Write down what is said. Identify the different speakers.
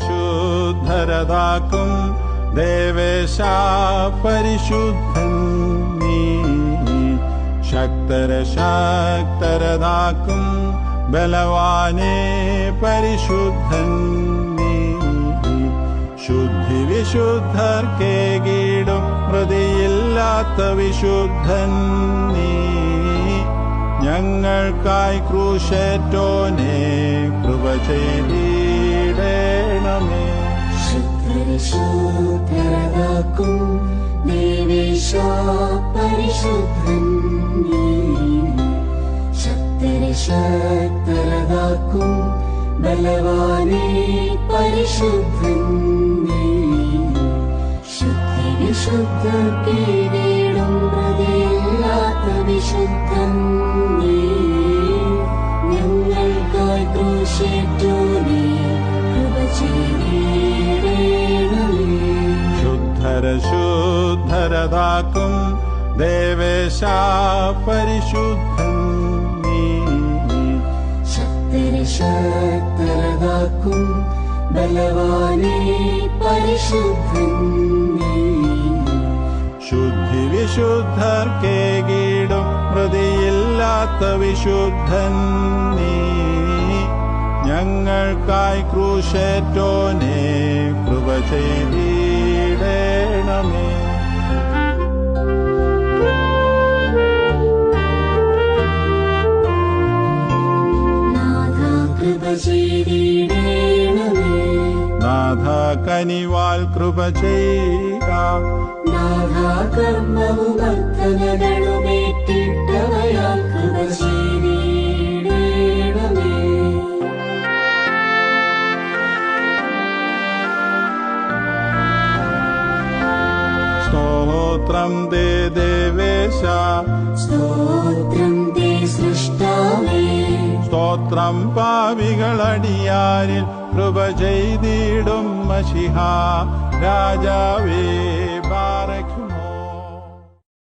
Speaker 1: ശുദ്ധരതാക്കും ദേവേശ പരിശുദ്ധൻ നീ. ശക്തരതാക്കും ബലവാനേ പരിശുദ്ധൻ നീ. ശുദ്ധി വിശുദ്ധർക്കേകീടും പ്രതിയില്ലാത്ത വിശുദ്ധൻ നീ. ഞങ്ങൾക്കായി ക്രൂശേറ്റോനെ കൃപ ചെയ്തിടണമേ.
Speaker 2: ശുദ്ധരതാക്കും ദേവേശ പരിശുദ്ധൻ നീ. ശക്തരതാക്കും ബലവാനേ പരിശുദ്ധൻ നീ. ശുദ്ധി വിശുദ്ധർക്കേകീടും പ്രതിയില്ലാത്ത വിശുദ്ധൻ നീ. ഞങ്ങൾക്കായി ക്രൂശേറ്റോനെ കൃപ ചെയ്തിടണമേ.
Speaker 1: ശുദ്ധരതാക്കും ദേവേശ പരിശുദ്ധൻ നീ.
Speaker 2: ശക്തരതാക്കും ബലവാനേ പരിശുദ്ധൻ നീ.
Speaker 1: ശുദ്ധി വിശുദ്ധർക്കേകീടും പ്രതിയില്ലാത്ത വിശുദ്ധൻ നീ. ഞങ്ങൾക്കായി ക്രൂശേറ്റോനെ കൃപ ചെയ്തിടണമേ. നാഥ കനിവാൽ കൃപ ചെയ്യുക.
Speaker 2: നാഥ കർമ്മവും അർത്ഥനകളുമേറ്റിട്ടവയാൽ കൃപ ചെയ്തിടണമേ.
Speaker 1: സ്തോത്രം ദേ ദേവേശ.
Speaker 2: സ്തോത്രം ദേ സൃഷ്ടാവേ.
Speaker 1: സ്തോത്രം പാപികളടിയാരിൽ കൃപ ചെയ്തിടും മശിഹാ രാജാവേ.